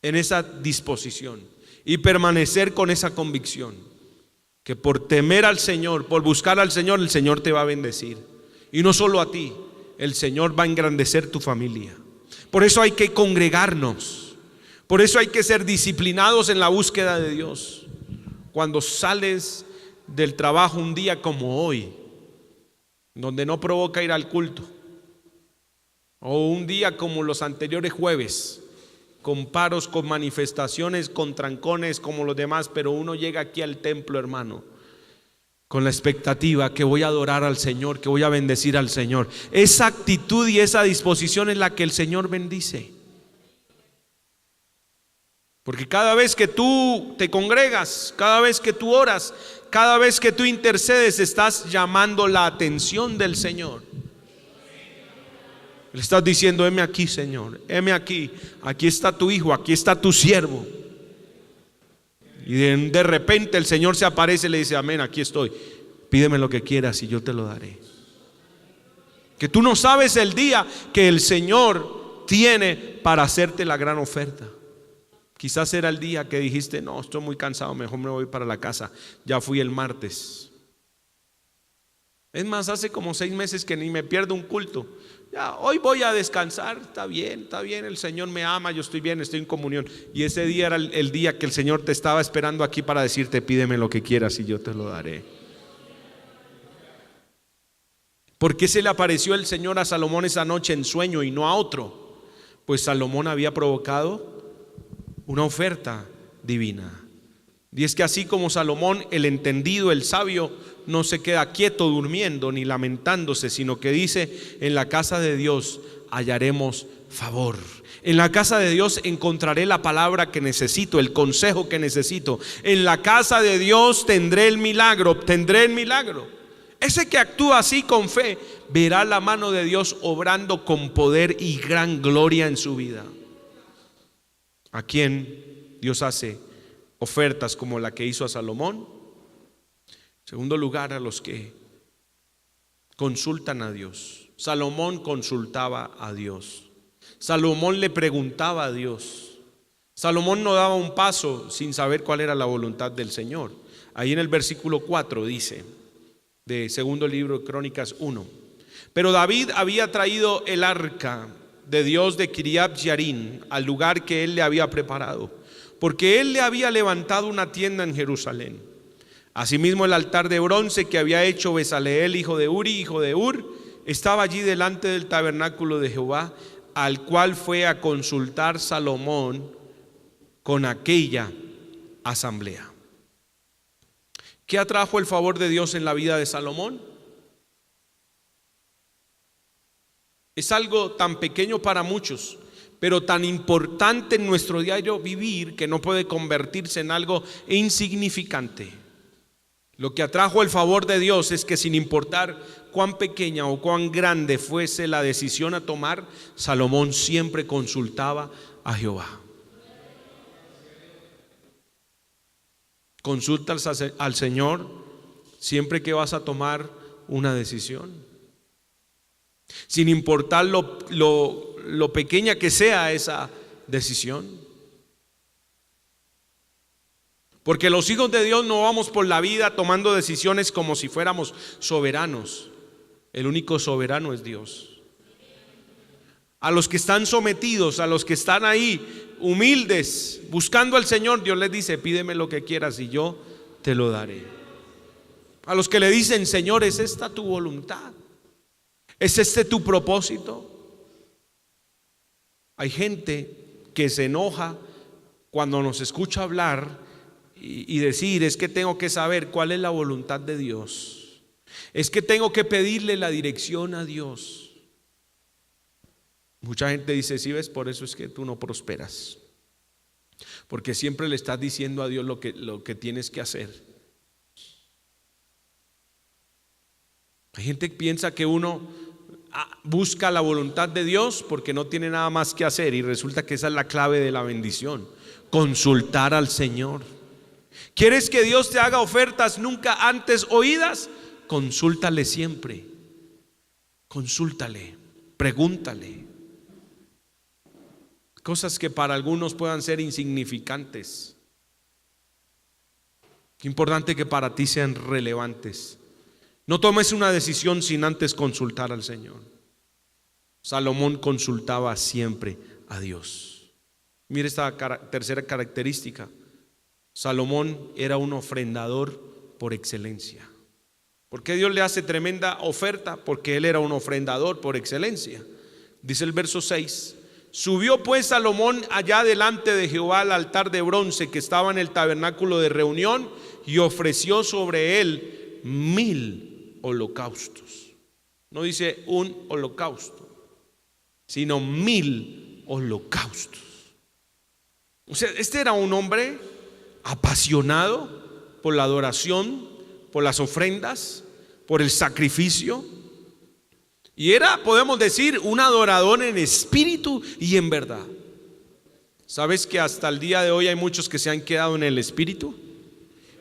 Speaker 1: en esa disposición y permanecer con esa convicción que por temer al Señor, por buscar al Señor, el Señor te va a bendecir. Y no solo a ti, el Señor va a engrandecer tu familia. Por eso hay que congregarnos, por eso hay que ser disciplinados en la búsqueda de Dios. Cuando sales del trabajo un día como hoy, donde no provoca ir al culto, o un día como los anteriores jueves, con paros, con manifestaciones, con trancones como los demás, pero uno llega aquí al templo, hermano, con la expectativa que voy a adorar al Señor, que voy a bendecir al Señor. Esa actitud y esa disposición es la que el Señor bendice. Porque cada vez que tú te congregas, cada vez que tú oras, cada vez que tú intercedes, estás llamando la atención del Señor. Le estás diciendo: heme aquí, Señor, heme aquí, aquí está tu hijo, aquí está tu siervo. Y de repente el Señor se aparece y le dice: amén, aquí estoy, pídeme lo que quieras y yo te lo daré. Que tú no sabes el día que el Señor tiene para hacerte la gran oferta. Quizás era el día que dijiste: no, estoy muy cansado, mejor me voy para la casa, ya fui el martes. Es más, hace como 6 meses que ni me pierdo un culto. Ya, hoy voy a descansar, está bien, el Señor me ama, yo estoy bien, estoy en comunión. Y ese día era el día que el Señor te estaba esperando aquí para decirte: pídeme lo que quieras y yo te lo daré. ¿Por qué se le apareció el Señor a Salomón esa noche en sueño y no a otro? Pues Salomón había provocado una oferta divina. Y es que así como Salomón, el entendido, el sabio, no se queda quieto durmiendo ni lamentándose, sino que dice: en la casa de Dios hallaremos favor. En la casa de Dios encontraré la palabra que necesito, el consejo que necesito. En la casa de Dios tendré el milagro, obtendré el milagro. Ese que actúa así con fe verá la mano de Dios obrando con poder y gran gloria en su vida. ¿A quién Dios hace ofertas como la que hizo a Salomón? En segundo lugar, a los que consultan a Dios. Salomón consultaba a Dios. Salomón le preguntaba a Dios. Salomón no daba un paso sin saber cuál era la voluntad del Señor. Ahí en el versículo 4 dice, de segundo libro de Crónicas 1: pero David había traído el arca de Dios de Kiriat Yarim al lugar que él le había preparado, porque él le había levantado una tienda en Jerusalén. Asimismo, el altar de bronce que había hecho Besaleel, hijo de Uri, hijo de Ur, estaba allí delante del tabernáculo de Jehová, al cual fue a consultar Salomón con aquella asamblea. ¿Qué atrajo el favor de Dios en la vida de Salomón? Es algo tan pequeño para muchos, pero tan importante en nuestro diario vivir, que no puede convertirse en algo insignificante. Lo que atrajo el favor de Dios es que, sin importar cuán pequeña o cuán grande fuese la decisión a tomar, Salomón siempre consultaba a Jehová. Consultas al Señor siempre que vas a tomar una decisión, sin importar lo pequeña que sea esa decisión. Porque los hijos de Dios no vamos por la vida tomando decisiones como si fuéramos soberanos. El único soberano es Dios. A los que están sometidos, a los que están ahí humildes, buscando al Señor, Dios les dice: pídeme lo que quieras y yo te lo daré. A los que le dicen: Señor, ¿es esta tu voluntad? ¿Es este tu propósito? Hay gente que se enoja cuando nos escucha hablar y decir: es que tengo que saber cuál es la voluntad de Dios, es que tengo que pedirle la dirección a Dios. Mucha gente dice: sí, ves, por eso es que tú no prosperas, porque siempre le estás diciendo a Dios lo que tienes que hacer. Hay gente que piensa que uno busca la voluntad de Dios porque no tiene nada más que hacer, y resulta que esa es la clave de la bendición: consultar al Señor. ¿Quieres que Dios te haga ofertas nunca antes oídas? Consúltale siempre. Consúltale, pregúntale. Cosas que para algunos puedan ser insignificantes, qué importante que para ti sean relevantes. No tomes una decisión sin antes consultar al Señor. Salomón consultaba siempre a Dios. Mire esta tercera característica: Salomón era un ofrendador por excelencia. ¿Por qué Dios le hace tremenda oferta? Porque él era un ofrendador por excelencia. Dice el verso 6: subió pues Salomón allá delante de Jehová al altar de bronce que estaba en el tabernáculo de reunión, y ofreció sobre él 1000 holocaustos. No dice un holocausto, sino 1000 holocaustos. O sea, este era un hombre apasionado por la adoración, por las ofrendas, por el sacrificio. Y era, podemos decir, un adorador en espíritu y en verdad. ¿Sabes que hasta el día de hoy hay muchos que se han quedado en el espíritu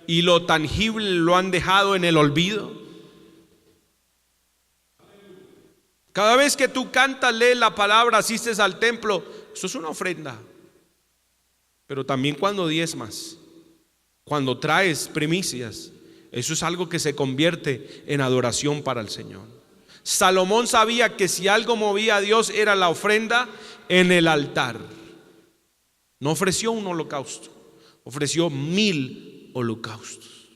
Speaker 1: y lo tangible lo han dejado en el olvido? Cada vez que tú cantas, lees la palabra, asistes al templo, eso es una ofrenda. Pero también cuando diezmas, cuando traes primicias, eso es algo que se convierte en adoración para el Señor. Salomón sabía que si algo movía a Dios era la ofrenda en el altar. No ofreció un holocausto, ofreció 1000 holocaustos.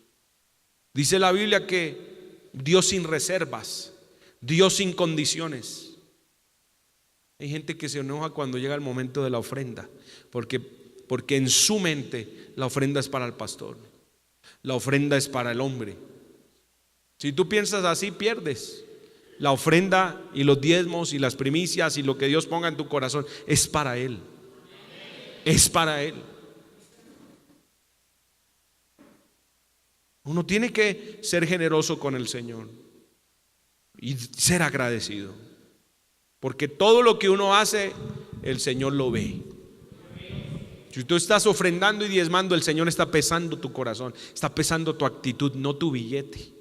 Speaker 1: Dice la Biblia que Dios sin reservas, Dios sin condiciones. Hay gente que se enoja cuando llega el momento de la ofrenda, porque en su mente la ofrenda es para el pastor, la ofrenda es para el hombre. Si tú piensas así, pierdes. La ofrenda y los diezmos y las primicias y lo que Dios ponga en tu corazón es para Él. Es para Él. Uno tiene que ser generoso con el Señor y ser agradecido, porque todo lo que uno hace, el Señor lo ve. Si tú estás ofrendando y diezmando, el Señor está pesando tu corazón, está pesando tu actitud, no tu billete,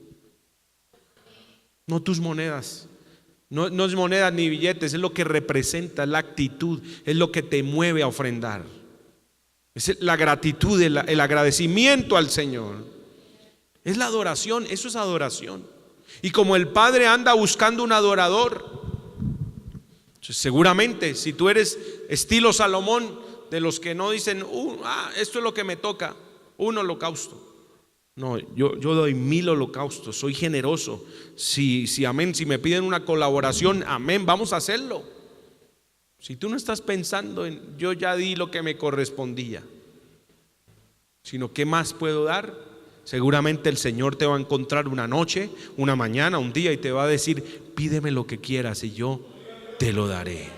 Speaker 1: no tus monedas. No es monedas ni billetes, es lo que representa, la actitud, es lo que te mueve a ofrendar. Es la gratitud, el agradecimiento al Señor. Es la adoración, eso es adoración. Y como el Padre anda buscando un adorador, seguramente si tú eres estilo Salomón, de los que no dicen esto es lo que me toca, un holocausto. No, yo doy 1000 holocaustos, soy generoso. Si amén, si me piden una colaboración, amén, vamos a hacerlo. Si tú no estás pensando en yo ya di lo que me correspondía, sino qué más puedo dar, seguramente el Señor te va a encontrar una noche, una mañana, un día, y te va a decir: pídeme lo que quieras y yo te lo daré.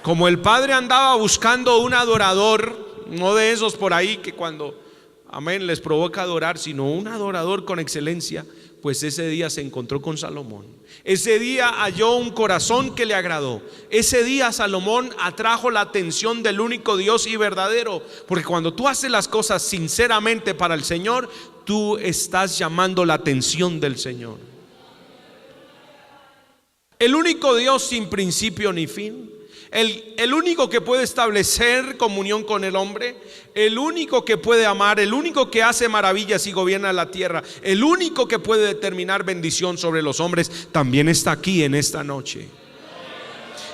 Speaker 1: Como el Padre andaba buscando un adorador, no de esos por ahí que cuando amén les provoca adorar, sino un adorador con excelencia, pues ese día se encontró con Salomón. Ese día halló un corazón que le agradó. Ese día Salomón atrajo la atención del único Dios y verdadero, porque cuando tú haces las cosas sinceramente para el Señor, tú estás llamando la atención del Señor. El único Dios sin principio ni fin, El único que puede establecer comunión con el hombre, el único que puede amar, el único que hace maravillas y gobierna la tierra, el único que puede determinar bendición sobre los hombres, también está aquí en esta noche.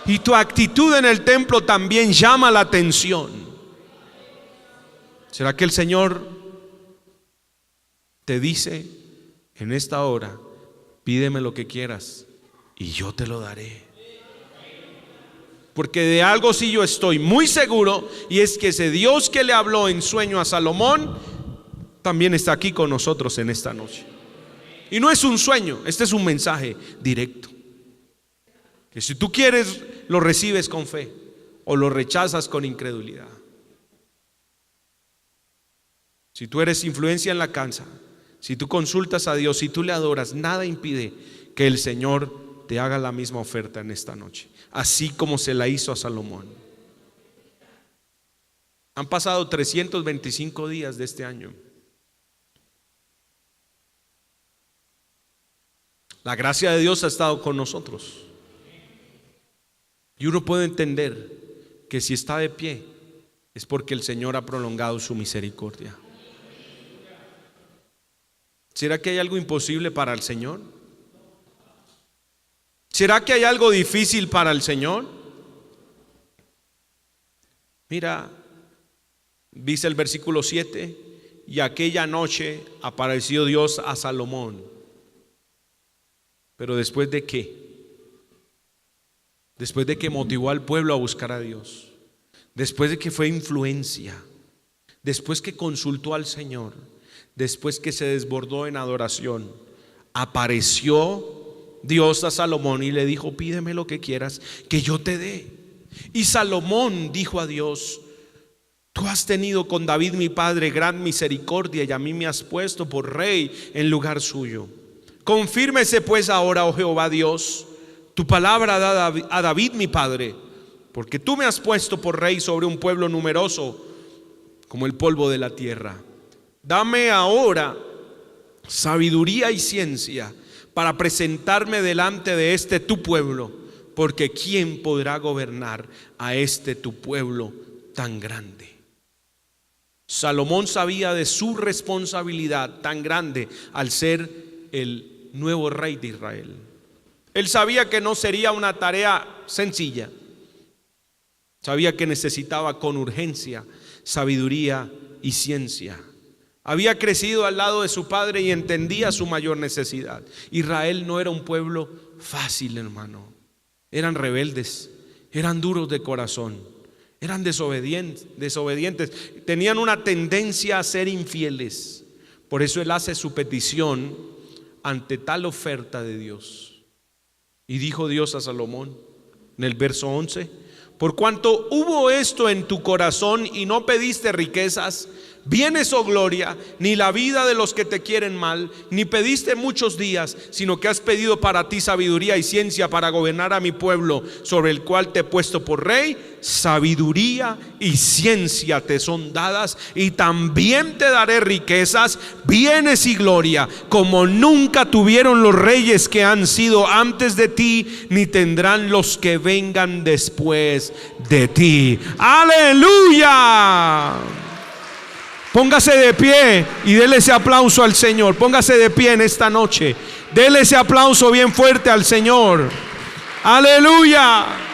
Speaker 1: Y tu actitud en el templo también llama la atención. ¿Será que el Señor te dice en esta hora: pídeme lo que quieras y yo te lo daré? Porque de algo sí yo estoy muy seguro, y es que ese Dios que le habló en sueño a Salomón también está aquí con nosotros en esta noche. Y no es un sueño, este es un mensaje directo, que si tú quieres lo recibes con fe o lo rechazas con incredulidad. Si tú eres influencia en la casa, si tú consultas a Dios, si tú le adoras, nada impide que el Señor te haga la misma oferta en esta noche, así como se la hizo a Salomón. Han pasado 325 días de este año. La gracia de Dios ha estado con nosotros. Y uno puede entender que si está de pie es porque el Señor ha prolongado su misericordia. ¿Será que hay algo imposible para el Señor? ¿Será que hay algo difícil para el Señor? Mira, dice el versículo 7: y aquella noche apareció Dios a Salomón. ¿Pero después de qué? Después de que motivó al pueblo a buscar a Dios, después de que fue influencia, después que consultó al Señor, después que se desbordó en adoración, apareció Dios a Salomón y le dijo: pídeme lo que quieras que yo te dé. Y Salomón dijo a Dios: tú has tenido con David mi padre gran misericordia, y a mí me has puesto por rey en lugar suyo. Confírmese pues ahora, oh Jehová Dios, tu palabra a David mi padre, porque tú me has puesto por rey sobre un pueblo numeroso como el polvo de la tierra. Dame ahora sabiduría y ciencia para presentarme delante de este tu pueblo, porque ¿quién podrá gobernar a este tu pueblo tan grande? Salomón sabía de su responsabilidad tan grande al ser el nuevo rey de Israel. Él sabía que no sería una tarea sencilla. Sabía que necesitaba con urgencia sabiduría y ciencia. Había crecido al lado de su padre y entendía su mayor necesidad. Israel no era un pueblo fácil, hermano. Eran rebeldes, eran duros de corazón, eran desobedientes, tenían una tendencia a ser infieles. Por eso él hace su petición ante tal oferta de Dios. Y dijo Dios a Salomón en el verso 11: por cuanto hubo esto en tu corazón y no pediste riquezas, bienes o gloria, ni la vida de los que te quieren mal, ni pediste muchos días, sino que has pedido para ti sabiduría y ciencia para gobernar a mi pueblo, sobre el cual te he puesto por rey, sabiduría y ciencia te son dadas, y también te daré riquezas, bienes y gloria, como nunca tuvieron los reyes que han sido antes de ti, ni tendrán los que vengan después de ti. ¡Aleluya! Póngase de pie y dele ese aplauso al Señor. Póngase de pie en esta noche. Dele ese aplauso bien fuerte al Señor. Aleluya.